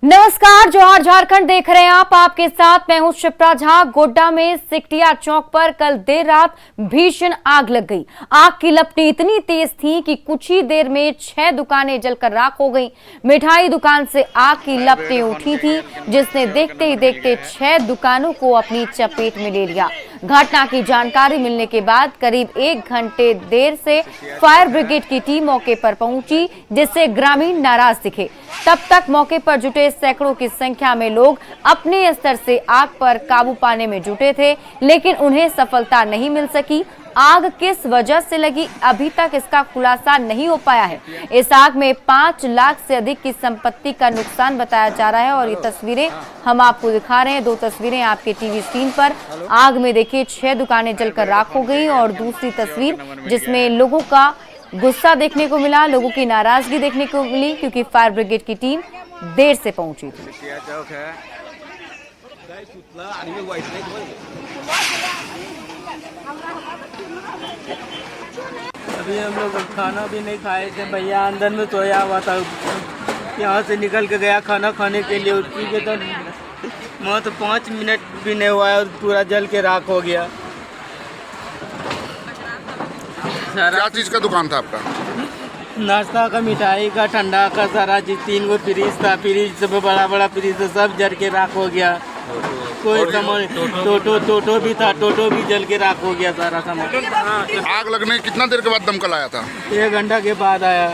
नमस्कार, जोहार झारखंड देख रहे हैं आप। आपके साथ मैं हूं शिप्रा झा। गोड्डा में सिकटिया चौक पर कल देर रात भीषण आग लग गई। आग की लपटें इतनी तेज थी कि कुछ ही देर में 6 दुकानें जलकर राख हो गईं। मिठाई दुकान से आग की लपटें उठी थी, जिसने देखते ही देखते 6 दुकानों को अपनी चपेट में ले लिया। घटना की जानकारी मिलने के बाद करीब 1 घंटे देर से फायर ब्रिगेड की टीम मौके पर पहुंची, जिससे ग्रामीण नाराज दिखे। तब तक मौके पर जुटे सैकड़ों की संख्या में लोग अपने स्तर से आग पर काबू पाने में जुटे थे, लेकिन उन्हें सफलता नहीं मिल सकी। आग किस वजह से लगी, अभी तक इसका खुलासा नहीं हो पाया है। इस आग में 5 लाख से अधिक की संपत्ति का नुकसान बताया जा रहा है और ये तस्वीरें हम आपको दिखा रहे हैं। 2 तस्वीरें आपके टीवी स्क्रीन पर। आग में देखिए 6 दुकानें जलकर राख हो गई और दूसरी तस्वीर जिसमें लोगों का गुस्सा देखने को मिला, लोगों की नाराजगी देखने को मिली, क्योंकि फायर ब्रिगेड की टीम देर से पहुंची थी। अभी हम लोग खाना भी नहीं खाए थे, भैया अंदर में सोया हुआ था, यहाँ से निकल के गया खाना खाने के लिए। उसकी के तो वहाँ तो 5 मिनट भी नहीं हुआ और पूरा जल के राख हो गया। क्या चीज का दुकान था आपका? नाश्ता का, मिठाई का, ठंडा का, सारा चीज। 3 गो फ्रिज था, फ्रिज सब बड़ा फ्रिज था, सब जल के राख हो गया। कोई सामान, टोटो भी था, टोटो भी जल के राख हो गया सारा सामान। आग लगने कितना देर के बाद दमकल आया था? 1 घंटा के बाद आया।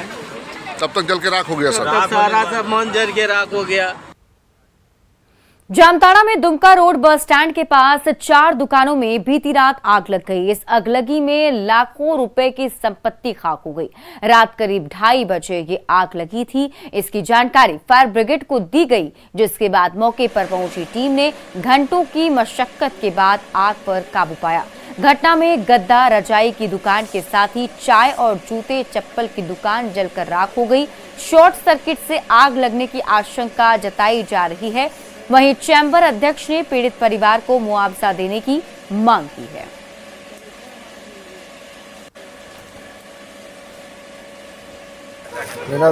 तब तक जल के राख हो गया सर? सारा सामान जल के राख हो गया। जामताड़ा में दुमका रोड बस स्टैंड के पास 4 दुकानों में बीती रात आग लग गई। इस अगलगी में लाखों रुपए की संपत्ति खाक हो गई। रात करीब 2:30 बजे ये आग लगी थी। इसकी जानकारी फायर ब्रिगेड को दी गई, जिसके बाद मौके पर पहुंची टीम ने घंटों की मशक्कत के बाद आग पर काबू पाया। घटना में गद्दा, रजाई की दुकान के साथ ही चाय और जूते चप्पल की दुकान जलकर राख हो गई। शॉर्ट सर्किट से आग लगने की आशंका जताई जा रही है। वहीं चैम्बर अध्यक्ष ने पीड़ित परिवार को मुआवजा देने की मांग की है। मेरा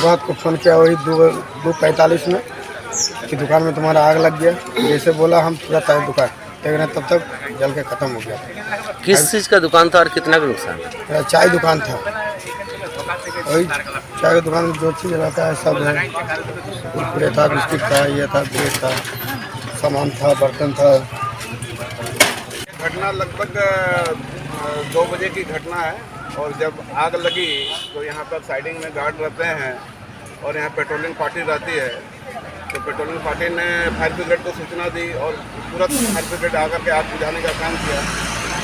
रात को फोन किया, वही 2:45 में कि दुकान में तुम्हारा आग लग गया। जैसे बोला हम तुरंत आए दुकान, लेकिन तब तक जल के खत्म हो गया। किस चीज़ का दुकान था और कितना का नुकसान? मेरा चाय दुकान था, वही चाय की दुकान में जो चीज़ रहता है सब है। कुरकुरे था, बिस्किट था, ये था, ब्रेड था, सामान था, बर्तन था। घटना लगभग 2 बजे की घटना है और जब आग लगी तो यहाँ पर साइडिंग में गार्ड रहते हैं और यहाँ पेट्रोलिंग पार्टी रहती है। तो पेट्रोलिंग पार्टी ने फायर ब्रिगेड को सूचना दी और तुरंत फायर ब्रिगेड आकर के आग बुझाने का काम किया।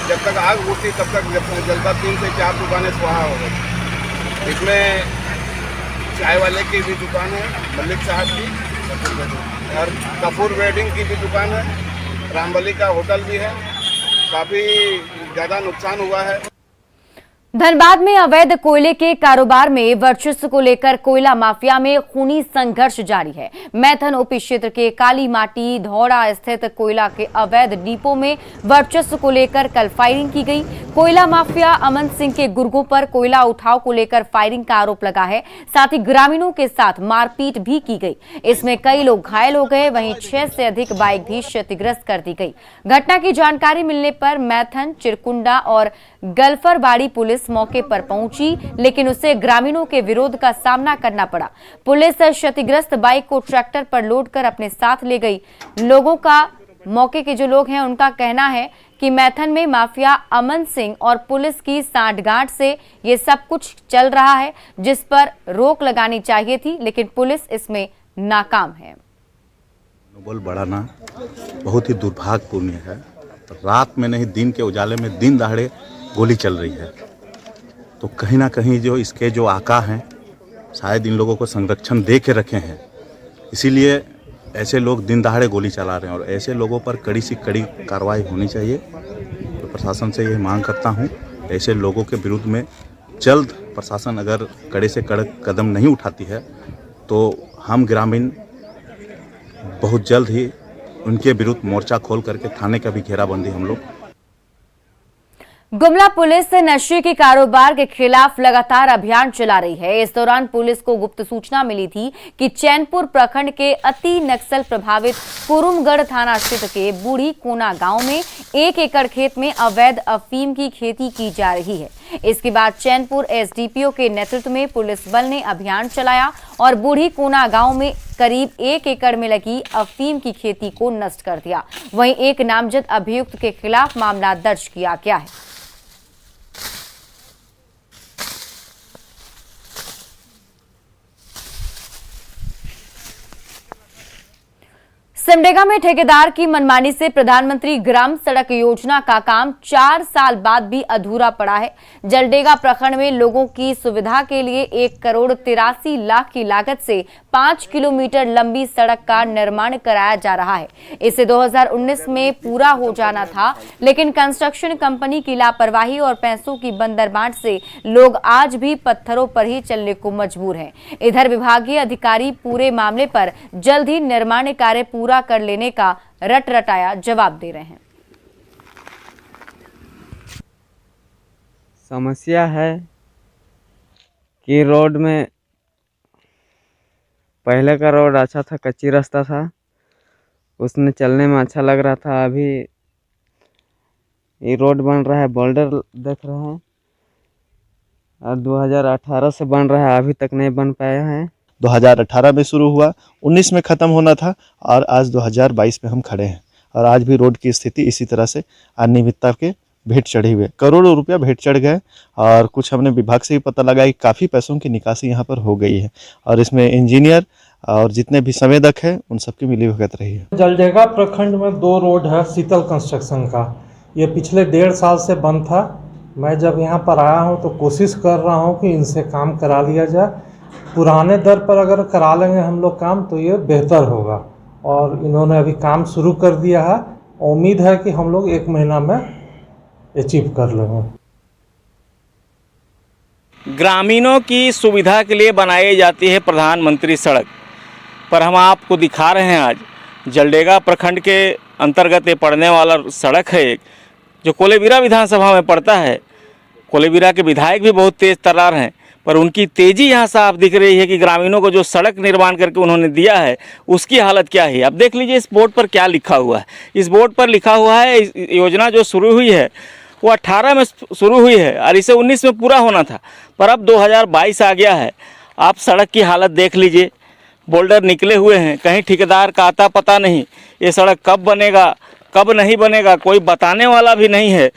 जब तक आग उठी तब तक जलता 3 से 4 दुकानें स्वाहा हो गई। इसमें चाय वाले की भी दुकान है, मलिक साहब की, और कपूर वेडिंग की भी दुकान है, रामबली का होटल भी है। काफ़ी ज़्यादा नुकसान हुआ है। धनबाद में अवैध कोयले के कारोबार में वर्चस्व को लेकर कोयला माफिया में खूनी संघर्ष जारी है। मैथन ओपी क्षेत्र के काली माटी धौड़ा स्थित कोयला के अवैध डिपो में वर्चस्व को लेकर कल फायरिंग की गई। कोयला माफिया अमन सिंह के गुर्गों पर कोयला उठाव को लेकर फायरिंग का आरोप लगा है। साथ ही ग्रामीणों के साथ मारपीट भी की गई। इसमें कई लोग घायल हो गए, वहीं 6 से अधिक बाइक भी क्षतिग्रस्त कर दी गई। घटना की जानकारी मिलने पर मैथन, चिरकुंडा और गल्फरबाड़ी पुलिस मौके पर पहुंची, लेकिन उसे ग्रामीणों के विरोध का सामना करना पड़ा। पुलिस क्षतिग्रस्त बाइक को ट्रैक्टर पर लोड कर अपने साथ ले गई। लोगों का, मौके के जो लोग हैं उनका कहना है कि मैथन में माफिया अमन सिंह और पुलिस की सांठगांठ से ये सब कुछ चल रहा है, जिस पर रोक लगानी चाहिए थी, लेकिन पुलिस इसमें नाकाम है। मनोबल बढ़ाना बहुत ही दुर्भाग्यपूर्ण है। रात में नहीं, दिन के उजाले में दिन दहाड़े गोली चल रही है, तो कहीं ना कहीं जो इसके जो आका हैं शायद इन लोगों को संरक्षण दे के रखे हैं, इसीलिए ऐसे लोग दिन दहाड़े गोली चला रहे हैं और ऐसे लोगों पर कड़ी से कड़ी कार्रवाई होनी चाहिए। तो प्रशासन से ये मांग करता हूँ, ऐसे लोगों के विरुद्ध में जल्द प्रशासन अगर कड़े से कड़क कदम नहीं उठाती है तो हम ग्रामीण बहुत जल्द ही उनके विरुद्ध मोर्चा खोल करके थाने का भी घेराबंदी हम लोग। गुमला पुलिस नशे के कारोबार के खिलाफ लगातार अभियान चला रही है। इस दौरान पुलिस को गुप्त सूचना मिली थी कि चैनपुर प्रखंड के अति नक्सल प्रभावित कुरुमगढ़ थाना क्षेत्र के बूढ़ी कोना गांव में 1 एकड़ खेत में अवैध अफीम की खेती की जा रही है। इसके बाद चैनपुर एसडीपीओ के नेतृत्व में पुलिस बल ने अभियान चलाया और बूढ़ी कोना गांव में करीब 1 एकड़ में लगी अफीम की खेती को नष्ट कर दिया। वहीं एक नामजद अभियुक्त के खिलाफ मामला दर्ज किया गया है। सिमडेगा में ठेकेदार की मनमानी से प्रधानमंत्री ग्राम सड़क योजना का काम 4 साल बाद भी अधूरा पड़ा है। जलडेगा प्रखंड में लोगों की सुविधा के लिए 1,83,00,000 की लागत से 5 किलोमीटर लंबी सड़क का निर्माण कराया जा रहा है। इसे 2019 में पूरा हो जाना था, लेकिन कंस्ट्रक्शन कंपनी की लापरवाही और पैसों की बंदरबांट से लोग आज भी पत्थरों पर ही चलने को मजबूर हैं। इधर विभागीय अधिकारी पूरे मामले पर जल्द ही निर्माण कार्य पूरा कर लेने का रटाया जवाब दे रहे हैं। समस्या है कि रोड में पहले का रोड अच्छा था, कच्ची रास्ता था, उसमें चलने में अच्छा लग रहा था। अभी ये रोड बन रहा है, बोल्डर देख रहे हैं, और 2018 से बन रहा है, अभी तक नहीं बन पाया है। 2018 में शुरू हुआ, 19 में ख़त्म होना था और आज 2022 में हम खड़े हैं और आज भी रोड की स्थिति इसी तरह से अनियमितता के भेंट चढ़े हुए। करोड़ों रुपया भेंट चढ़ गए और कुछ हमने विभाग से भी पता लगा कि काफ़ी पैसों की निकासी यहाँ पर हो गई है और इसमें इंजीनियर और जितने भी संवेदक हैं उन सबकी मिलीभगत रही है। जलडेगा प्रखंड में 2 रोड है शीतल कंस्ट्रक्शन का। ये पिछले 1.5 साल से बंद था। मैं जब यहाँ पर आया हूँ तो कोशिश कर रहा हूँ कि इनसे काम करा लिया जाए। पुराने दर पर अगर करा लेंगे हम लोग काम तो ये बेहतर होगा और इन्होंने अभी काम शुरू कर दिया है। उम्मीद है कि हम लोग 1 महीना में अचीव कर लेंगे। ग्रामीणों की सुविधा के लिए बनाई जाती है प्रधानमंत्री सड़क, पर हम आपको दिखा रहे हैं आज जलडेगा प्रखंड के अंतर्गत ये पड़ने वाला सड़क है एक, जो कोलेबिरा विधानसभा में पड़ता है। कोलेबिरा के विधायक भी बहुत तेज तर्रार हैं, पर उनकी तेज़ी यहाँ साफ दिख रही है कि ग्रामीणों को जो सड़क निर्माण करके उन्होंने दिया है उसकी हालत क्या है। अब देख लीजिए इस बोर्ड पर क्या लिखा हुआ है। इस बोर्ड पर लिखा हुआ है योजना जो शुरू हुई है वो 18 में शुरू हुई है और इसे 19 में पूरा होना था, पर अब 2022 आ गया है। आप सड़क की हालत देख लीजिए, बोल्डर निकले हुए हैं, कहीं ठेकेदार का आता पता नहीं। ये सड़क कब बनेगा कब नहीं बनेगा कोई बताने वाला भी नहीं है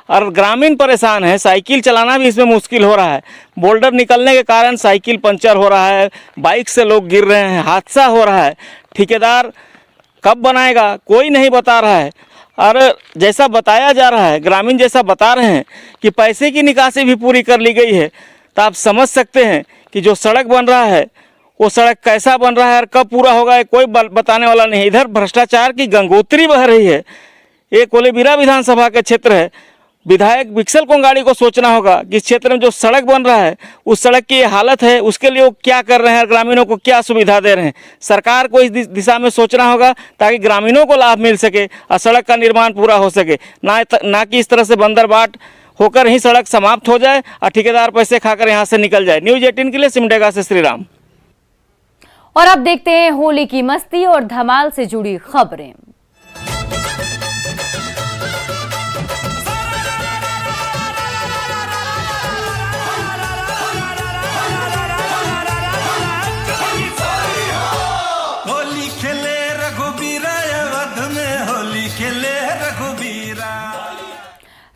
और ग्रामीण परेशान है। साइकिल चलाना भी इसमें मुश्किल हो रहा है। बोल्डर निकलने के कारण साइकिल पंचर हो रहा है, बाइक से लोग गिर रहे हैं, हादसा हो रहा है। ठेकेदार कब बनाएगा कोई नहीं बता रहा है और जैसा बताया जा रहा है, ग्रामीण जैसा बता रहे हैं कि पैसे की निकासी भी पूरी कर ली गई है, तो आप समझ सकते हैं कि जो सड़क बन रहा है वो सड़क कैसा बन रहा है और कब पूरा होगा ये कोई बताने वाला नहीं। इधर भ्रष्टाचार की गंगोत्री बह रही है। ये कोलेबिरा विधानसभा का क्षेत्र है। विधायक विक्सल कोंगाड़ी को सोचना होगा कि इस क्षेत्र में जो सड़क बन रहा है उस सड़क की हालत है, उसके लिए वो क्या कर रहे हैं, ग्रामीणों को क्या सुविधा दे रहे हैं। सरकार को इस दिशा में सोचना होगा ताकि ग्रामीणों को लाभ मिल सके और सड़क का निर्माण पूरा हो सके, ना कि इस तरह से बंदरबाट होकर ही सड़क समाप्त हो जाए और ठेकेदार पैसे खाकर यहाँ से निकल जाए। न्यूज़ 18 के लिए सिमडेगा से श्रीराम। और अब देखते हैं होली की मस्ती और धमाल से जुड़ी खबरें।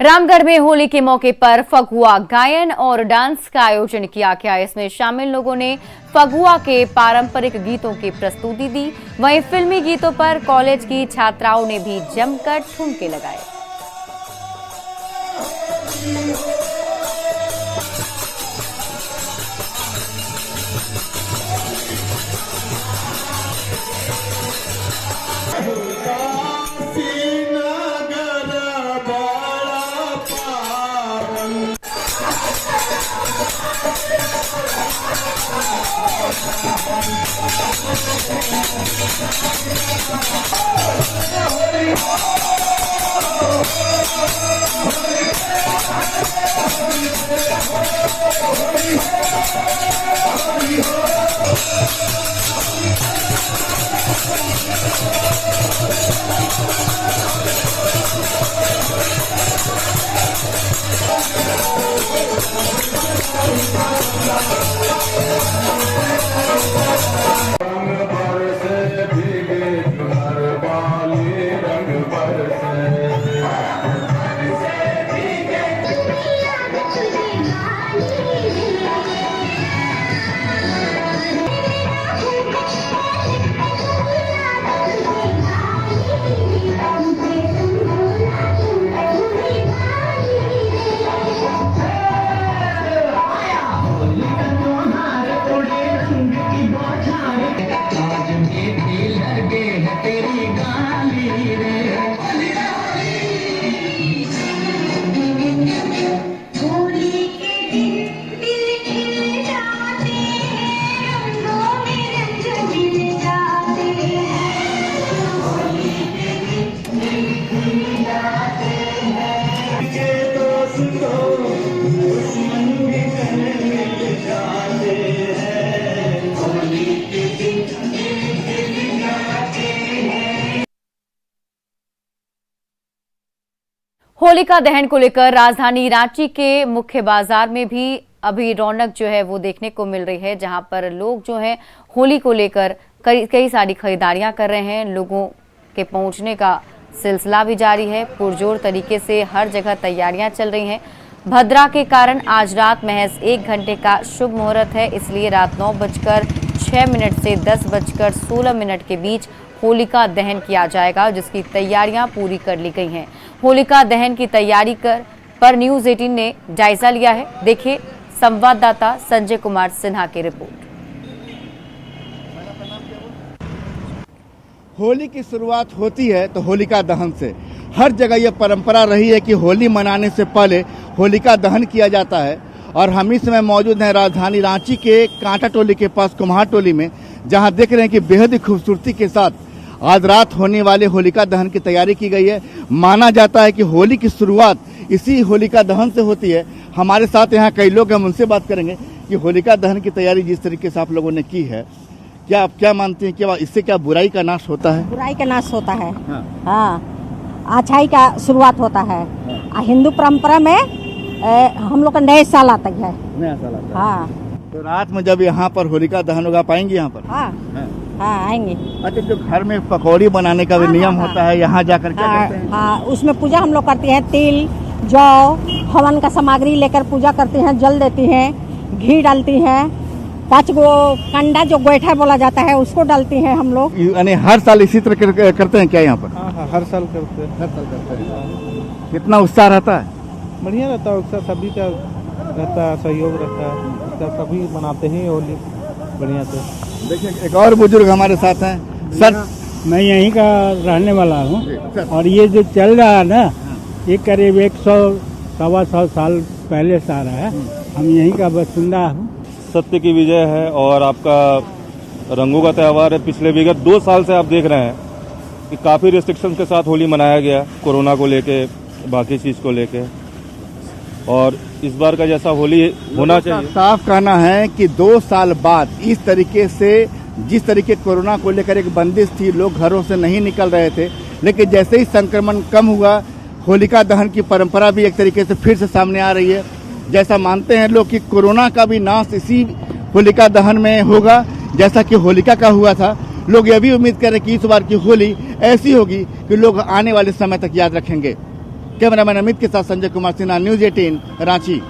रामगढ़ में होली के मौके पर फगुआ गायन और डांस का आयोजन किया गया। इसमें शामिल लोगों ने फगुआ के पारंपरिक गीतों की प्रस्तुति दी। वहीं फिल्मी गीतों पर कॉलेज की छात्राओं ने भी जमकर ठुमके लगाए। होलिका दहन को लेकर राजधानी रांची के मुख्य बाजार में भी अभी रौनक जो है वो देखने को मिल रही है, जहां पर लोग जो है होली को लेकर कई सारी खरीदारियां कर रहे हैं। लोगों के पहुंचने का सिलसिला भी जारी है। पुरजोर तरीके से हर जगह तैयारियां चल रही हैं। भद्रा के कारण आज रात महज 1 घंटे का शुभ मुहूर्त है, इसलिए रात 9:06 से 10:16 के बीच होलिका दहन किया जाएगा, जिसकी तैयारियां पूरी कर ली गई हैं। होलिका दहन की तैयारी पर न्यूज़ 18 ने जायजा लिया है। देखिए संवाददाता संजय कुमार सिन्हा की रिपोर्ट। होली की शुरुआत होती है तो होलिका दहन से। हर जगह यह परंपरा रही है कि होली मनाने से पहले होलिका दहन किया जाता है। और हम इस समय मौजूद हैं राजधानी रांची के कांटा टोली के पास कुम्हार टोली में, जहां देख रहे हैं कि बेहद ही खूबसूरती के साथ आज रात होने वाले होलिका दहन की तैयारी की गई है। माना जाता है कि होली की शुरुआत इसी होलिका दहन से होती है। हमारे साथ यहाँ कई लोग हैं, हम उनसे बात करेंगे कि होलिका दहन की तैयारी जिस तरीके से आप लोगों ने की है, क्या आप क्या मानते हैं कि इससे क्या बुराई का नाश होता है? बुराई का नाश होता है। हाँ, अच्छाई का शुरुआत होता है। हिंदू परंपरा में हम लोग का नए साल आता है। नया साल आता है। हाँ, तो रात में जब यहाँ पर होलिका दहन होगा पाएंगे यहाँ पर? हाँ, हाँ आएंगे। अच्छा, जो घर में पकौड़ी बनाने का भी नियम होता है, यहाँ जाकर क्या करते हैं? हाँ, उसमें पूजा हम लोग करते हैं। तिल, जौ, हवन का सामग्री लेकर पूजा करते हैं, जल देती हैं, घी डालती हैं, 5 गो कंडा जो गोईठा बोला जाता है उसको डालती हैं हम लोग। यानी हर साल इसी तरह करते हैं क्या यहाँ पर? हाँ, हर साल करते हैं। हर साल करते हैं। कितना उत्साह रहता है? बढ़िया रहता है उत्साह, सभी का रहता है, सहयोग रहता है, सभी मनाते हैं होली बढ़िया से। देखिए एक और बुजुर्ग हमारे साथ हैं। सर, मैं यहीं का रहने वाला हूँ और ये जो चल रहा है ना, ये करीब 100-125 साल पहले से आ रहा है। हम यहीं का बासिंदा हूँ। सत्य की विजय है और आपका रंगों का त्यौहार है। पिछले विगत 2 साल से आप देख रहे हैं कि काफ़ी रिस्ट्रिक्शन के साथ होली मनाया गया, कोरोना को लेके, बाकी चीज़ को लेके, और इस बार का जैसा होली होना चाहिए। साफ कहना है कि 2 साल बाद इस तरीके से, जिस तरीके कोरोना को लेकर एक बंदिश थी, लोग घरों से नहीं निकल रहे थे, लेकिन जैसे ही संक्रमण कम हुआ, होलिका दहन की परंपरा भी एक तरीके से फिर से सामने आ रही है। जैसा मानते हैं लोग कि कोरोना का भी नाश इसी होलिका दहन में होगा, जैसा कि होलिका का हुआ था। लोग यह भी उम्मीद कर रहे हैं कि इस बार की होली ऐसी होगी कि लोग आने वाले समय तक याद रखेंगे। कैमरामैन अमित के साथ संजय कुमार सिन्हा, न्यूज़ 18 रांची।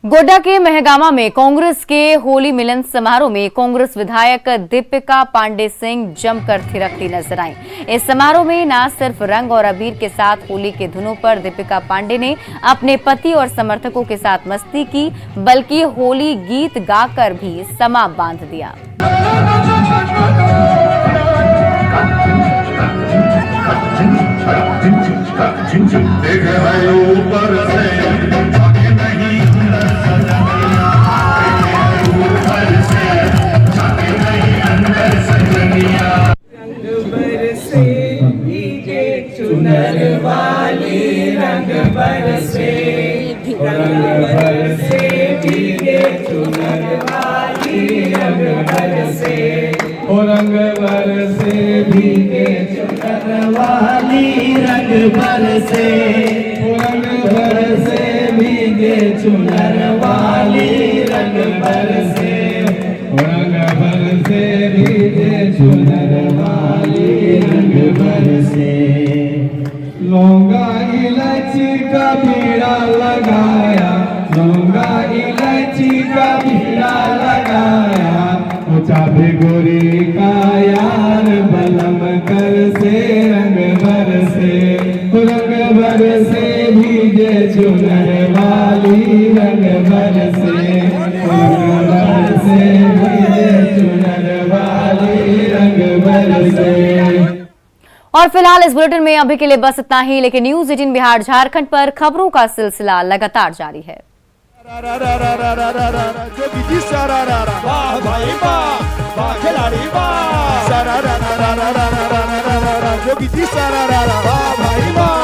गोड्डा के महगामा में कांग्रेस के होली मिलन समारोह में कांग्रेस विधायक दीपिका पांडे सिंह जमकर थिरकती नजर आई। इस समारोह में न सिर्फ रंग और अबीर के साथ होली के धुनों पर दीपिका पांडे ने अपने पति और समर्थकों के साथ मस्ती की, बल्कि होली गीत गाकर भी समा बांध दिया। चुनर वाली रंग बरसे, रंग बरसे भीगे चुनर वाली रंग बरसे, ओ रंग बरसे भीगे चुनर वाली रंग बरसे, ओ रंग बरसे भीगे चुनर वाली रंग बरसे, ओ रंग बरसे भीगे चुनर वाली रंग बरसे। लौंगा इलायची का बीड़ा लगाया, लौंगा इलायची का बीड़ा लगाया, ऊंचा भिगोरी का यार बलम कर से रंग बरसे, रंग बरसे भीगे चुनर वाली रंग बरसे, रंग बरसे भीगे चुनर वाली रंग बरसे। और फिलहाल इस बुलेटिन में अभी के लिए बस इतना ही, लेकिन न्यूज 18 बिहार झारखंड पर खबरों का सिलसिला लगातार जारी है। वाह भाई वाह, वाह खिलाड़ी वाह, जोगी जी वाह भाई वाह।